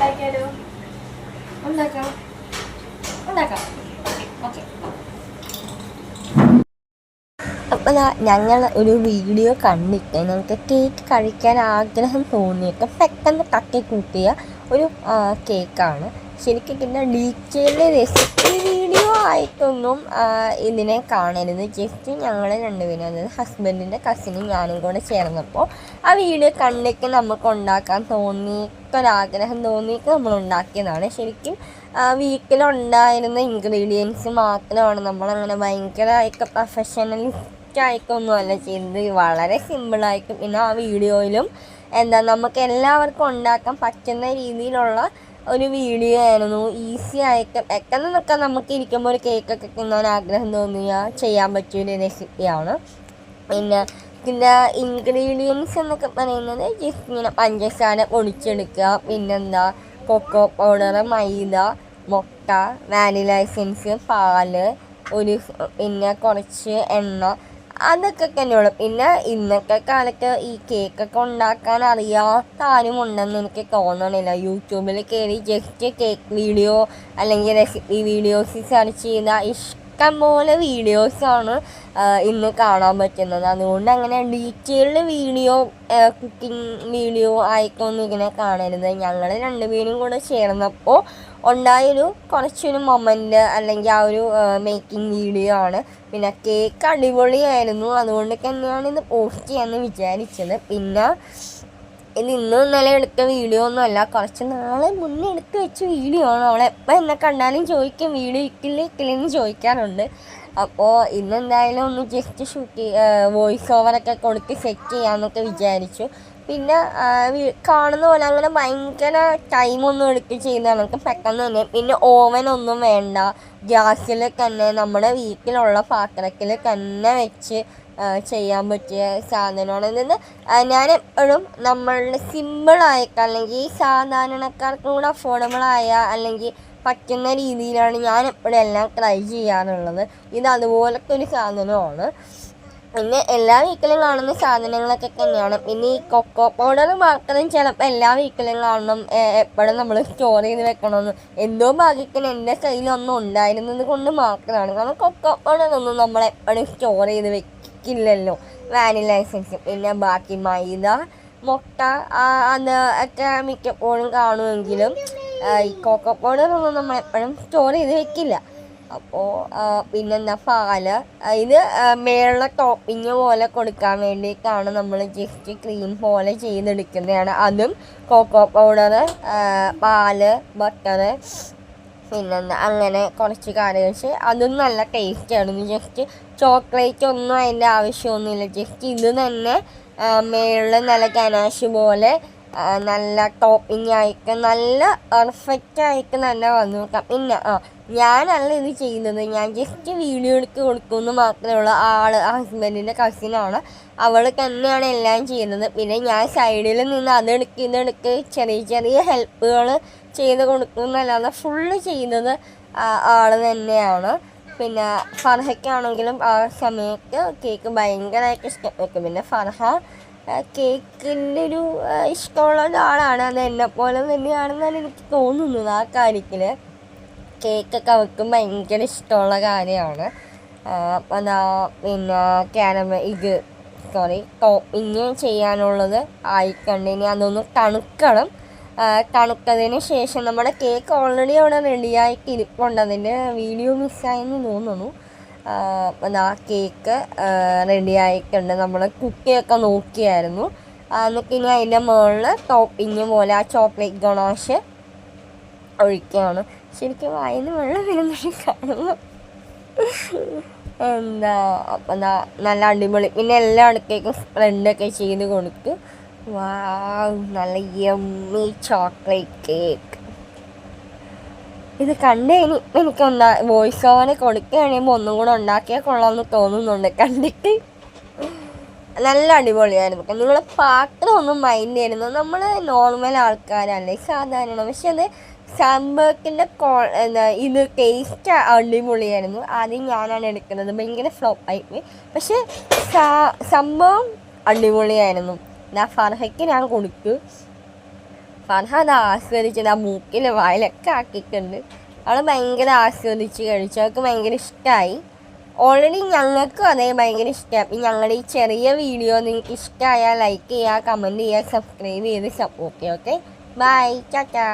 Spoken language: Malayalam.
ഉണ്ടാക്കിയാലോ? ഉണ്ടാക്കാം ഉണ്ടാക്കാം. ഓക്കെ. അപ്പോൾ ഞങ്ങൾ ഒരു വീഡിയോ കണ്ടിട്ട് ഞങ്ങൾക്ക് കേക്ക് കഴിക്കാൻ ആഗ്രഹം തോന്നിയിട്ട് പെട്ടെന്ന് തട്ടിക്കൂട്ടിയ ഒരു കേക്കാണ്. ശരിക്കും പിന്നെ ഡീറ്റെയിൽഡ് റെസിപ്പി വീഡിയോ ആയിട്ടൊന്നും ഇതിനെ കാണരുത്. ജസ്റ്റ് ഞങ്ങൾ രണ്ടുപേരും, അതായത് ഹസ്ബൻഡിൻ്റെ കസിനും ഞാനും കൂടെ ചേർന്നപ്പോൾ ആ വീഡിയോ കണ്ടിട്ട് നമുക്ക് ഉണ്ടാക്കാൻ തോന്നിയിട്ടൊരാഗ്രഹം തോന്നിയിട്ട് നമ്മൾ ഉണ്ടാക്കിയതാണ്. ശരിക്കും വീട്ടിലുണ്ടായിരുന്ന ഇൻഗ്രീഡിയൻസ് മാത്രമാണ്. നമ്മളങ്ങനെ ഭയങ്കരമായിട്ട് പ്രൊഫഷണലിസ്റ്റായിട്ടൊന്നുമല്ല ചെയ്തത്. വളരെ സിമ്പിളായിട്ടും പിന്നെ ആ വീഡിയോയിലും നമുക്ക് എല്ലാവർക്കും ഉണ്ടാക്കാൻ പറ്റുന്ന രീതിയിലുള്ള ഒരു വീഡിയോ ആയിരുന്നു. ഈസി ആയിട്ട് പെട്ടെന്ന് നിൽക്കാൻ നമുക്ക് ഇരിക്കുമ്പോൾ ഒരു കേക്കൊക്കെ തിന്നാൻ ആഗ്രഹം തോന്നിയാൽ ചെയ്യാൻ പറ്റിയൊരു റെസിപ്പിയാണ്. പിന്നെ ഇൻഗ്രീഡിയൻസ് എന്നൊക്കെ പറയുന്നത് ജസ്റ്റ് ഇങ്ങനെ പഞ്ചസാര പൊടിച്ചെടുക്കുക, പിന്നെന്താ കൊക്കോ പൗഡർ, മൈദ, മുട്ട, വാനില എസൻസ്, പാല്, പിന്നെ കുറച്ച് എണ്ണ, അതൊക്കെ തന്നെയുള്ളൂ. പിന്നെ ഇന്നത്തെ കാലത്ത് ഈ കേക്കൊക്കെ ഉണ്ടാക്കാൻ അറിയാത്ത ആരും ഉണ്ടെന്ന് എനിക്ക് തോന്നണില്ല. യൂട്യൂബിൽ കയറി ജസ്റ്റ് കേക്ക് വീഡിയോ അല്ലെങ്കിൽ റെസിപ്പി വീഡിയോസ് സെർച്ച് ചെയ്താൽ ഇഷ്ടം പോലെ വീഡിയോസാണ് ഇന്ന് കാണാൻ പറ്റുന്നത്. അതുകൊണ്ട് അങ്ങനെ ഡീറ്റെയിൽഡ് വീഡിയോ, കുക്കിംഗ് വീഡിയോ ആയിട്ടൊന്നും ഇങ്ങനെ കാണരുത്. ഞങ്ങൾ രണ്ടുപേരും കൂടെ ചേർന്നപ്പോൾ ഉണ്ടായൊരു കുറച്ചൊരു മൊമെൻ്റ് അല്ലെങ്കിൽ ആ ഒരു മേക്കിംഗ് വീഡിയോ ആണ്. പിന്നെ കേക്ക് അടിപൊളിയായിരുന്നു. അതുകൊണ്ട് തന്നെയാണ് ഇത് പോസ്റ്റ് ചെയ്യാമെന്ന് വിചാരിച്ചത്. പിന്നെ ഇത് ഇന്നലെ എടുത്ത വീഡിയോ ഒന്നുമല്ല, കുറച്ച് നാളെ മുന്നേ എടുത്ത് വെച്ച വീഡിയോ ആണ്. അവളെപ്പോൾ എന്നെ കണ്ടാലും ചോദിക്കും വീഡിയോ ഇക്കില്ലെന്ന് ചോദിക്കാറുണ്ട്. അപ്പോൾ ഇന്നെന്തായാലും ഒന്ന് ജസ്റ്റ് വോയിസ് ഓവറൊക്കെ കൊടുത്ത് സെറ്റ് ചെയ്യാമെന്നൊക്കെ വിചാരിച്ചു. പിന്നെ കാണുന്ന പോലെ അങ്ങനെ ഭയങ്കര ടൈമൊന്നും എടുത്ത് ചെയ്യുന്നതാണ്, നമുക്ക് പെട്ടെന്ന് തന്നെ. പിന്നെ ഓവനൊന്നും വേണ്ട, ഗ്യാസിൽ തന്നെ നമ്മുടെ വീട്ടിലുള്ള പാത്രത്തിൽ തന്നെ വെച്ച് ചെയ്യാൻ പറ്റിയ സാധനമാണ്. ഞാൻ എപ്പോഴും നമ്മളുടെ സിമ്പിളായിട്ട് അല്ലെങ്കിൽ സാധാരണക്കാർക്കും കൂടെ അഫോർഡബിളായ അല്ലെങ്കിൽ പറ്റുന്ന രീതിയിലാണ് ഞാൻ എപ്പോഴും എല്ലാം ട്രൈ ചെയ്യാറുള്ളത്. ഇത് അതുപോലത്തെ ഒരു സാധനമാണ്. പിന്നെ എല്ലാ വീക്കിലും കാണുന്ന സാധനങ്ങളൊക്കെ തന്നെയാണ്. പിന്നെ ഈ കൊക്കോ പൗഡർ മാത്രം ചിലപ്പോൾ എല്ലാ വീക്കിലും കാണണം, എപ്പോഴും നമ്മൾ സ്റ്റോർ ചെയ്ത് വെക്കണമെന്ന്. എന്തോ ഭാഗ്യത്തിന് എൻ്റെ കയ്യിലൊന്നും ഉണ്ടായിരുന്നത് കൊണ്ട് മാത്രമാണ്. കാരണം കൊക്കോ പൗഡറൊന്നും നമ്മൾ എപ്പോഴും സ്റ്റോർ ചെയ്ത് വെക്കില്ലല്ലോ. വാനില എസൻസ്, പിന്നെ ബാക്കി മൈദ, മുട്ട, അത് ഒക്കെ മിക്കപ്പോഴും കാണുമെങ്കിലും ഈ കൊക്കോ പൗഡറൊന്നും നമ്മൾ എപ്പോഴും സ്റ്റോർ ചെയ്ത് വെക്കില്ല. അപ്പോൾ പിന്നെന്താ പാല്, ഇത് മേളുള്ള ടോപ്പിങ് പോലെ കൊടുക്കാൻ വേണ്ടിയിട്ടാണ് നമ്മൾ ജസ്റ്റ് ക്രീം പോലെ ചെയ്തെടുക്കുന്നതാണ്. അതും കൊക്കോ പൗഡർ, പാല്, ബട്ടർ, പിന്നെന്താ അങ്ങനെ കുറച്ച് കാര്യങ്ങൾ. അതും നല്ല ടേസ്റ്റായിരുന്നു. ജസ്റ്റ് ചോക്ലേറ്റ് ഒന്നും അതിൻ്റെ ആവശ്യമൊന്നുമില്ല. ജസ്റ്റ് ഇത് തന്നെ മേളിൽ നല്ല ഗനാഷ് പോലെ നല്ല ടോപ്പിംഗ് ആയിട്ട് നല്ല പെർഫെക്റ്റായിട്ട് തന്നെ വന്നു നോക്കാം. പിന്നെ ഞാനല്ല ഇത് ചെയ്യുന്നത്, ഞാൻ ജസ്റ്റ് വീഡിയോ എടുത്ത് കൊടുക്കുമെന്ന് മാത്രമേ ഉള്ളൂ. ഹസ്ബൻഡിൻ്റെ കസിനാണ്, അവൾ തന്നെയാണ് എല്ലാം ചെയ്യുന്നത്. പിന്നെ ഞാൻ സൈഡിൽ നിന്ന് ഇതെടുക്ക് ചെറിയ ചെറിയ ഹെൽപ്പുകൾ ചെയ്ത് കൊടുക്കുന്നല്ലാതെ ഫുള്ള് ചെയ്യുന്നത് ആൾ തന്നെയാണ്. പിന്നെ ഫർഹയ്ക്കാണെങ്കിലും ആ സമയത്ത് കേക്ക് ഭയങ്കരമായിട്ട് ഇഷ്ടപ്പെട്ടു. പിന്നെ ഫർഹ കേക്കിൻ്റെ ഒരു ഇഷ്ടമുള്ള ഒരാളാണ്. അത് എന്നെപ്പോലെ തന്നെയാണെന്നാണ് എനിക്ക് തോന്നുന്നത്. ആ കാര്യത്തിൽ കേക്കൊക്കെ അവർക്ക് ഭയങ്കര ഇഷ്ടമുള്ള കാര്യമാണ്. അപ്പം പിന്നെ ടോപ്പിങ് ചെയ്യാനുള്ളത് ആയിക്കണ്ടിനി അതൊന്ന് തണുക്കണം. തണുത്തതിന് ശേഷം നമ്മുടെ കേക്ക് ഓൾറെഡി അവിടെ റെഡിയായിട്ട് ഇരിപ്പുണ്ട്. അതിൻ്റെ വീഡിയോ മിസ്സായെന്ന് തോന്നുന്നു. അപ്പം കേക്ക് റെഡി ആയിട്ടുണ്ട്. നമ്മൾ കുക്കിയൊക്കെ നോക്കിയായിരുന്നു. എന്നിട്ട് ഇനി അതിൻ്റെ മുകളിൽ ടോപ്പിങ് പോലെ ആ ചോക്ലേറ്റ് ഗണാഷ് ഒഴിക്കുകയാണ്. ശരിക്കും വായിന്ന് വെള്ളം വരുന്നത് കാണുമ്പോൾ അപ്പം നല്ല അടിപൊളി. പിന്നെ എല്ലാ അടുക്കേക്കും സ്പ്രെഡൊക്കെ ചെയ്ത് കൊടുത്ത് നല്ല യമ്മി ചോക്ലേറ്റ് കേക്ക്. ഇത് കണ്ടുകഴിഞ്ഞ് എനിക്കൊന്ന് വോയിസ് ഓവർ കൊടുക്കുക കഴിയുമ്പോൾ ഒന്നും കൂടെ ഉണ്ടാക്കിയാൽ കൊള്ളാമെന്ന് തോന്നുന്നുണ്ട്. കണ്ടിട്ട് നല്ല അടിപൊളിയായിരുന്നു. നിങ്ങൾ പാത്രം ഒന്നും മൈൻഡ് ചെയ്യുന്നത് നമ്മൾ നോർമൽ ആൾക്കാരല്ലേ, സാധാരണ. പക്ഷെ അത് സംഭവത്തിൻ്റെ ഇത് ടേസ്റ്റ് അടിപൊളിയായിരുന്നു. ആദ്യം ഞാനാണ് എടുക്കുന്നത്, ഭയങ്കര ഫ്ലോപ്പായി. പക്ഷെ സംഭവം അടിപൊളിയായിരുന്നു. ഫർഹയ്ക്ക് ഞാൻ കൊടുത്തു. ഫർഹാദ് ആസ്വദിച്ചത് ആ മൂക്കിൽ വായിലൊക്കെ ആക്കിയിട്ടുണ്ട്. അവൾ ഭയങ്കര ആസ്വദിച്ച് കഴിച്ചു, അവൾക്ക് ഭയങ്കര ഇഷ്ടമായി. ഓൾറെഡി ഞങ്ങൾക്കും അതേ ഭയങ്കര ഇഷ്ടമായി. അപ്പം ഞങ്ങളുടെ ഈ ചെറിയ വീഡിയോ നിങ്ങൾക്ക് ഇഷ്ടമായാൽ ലൈക്ക് ചെയ്യുക, കമൻറ്റ് ചെയ്യുക, സബ്സ്ക്രൈബ് ചെയ്ത് സപ്പോർട്ട് ചെയ്യുക. Okay, bye, Tata.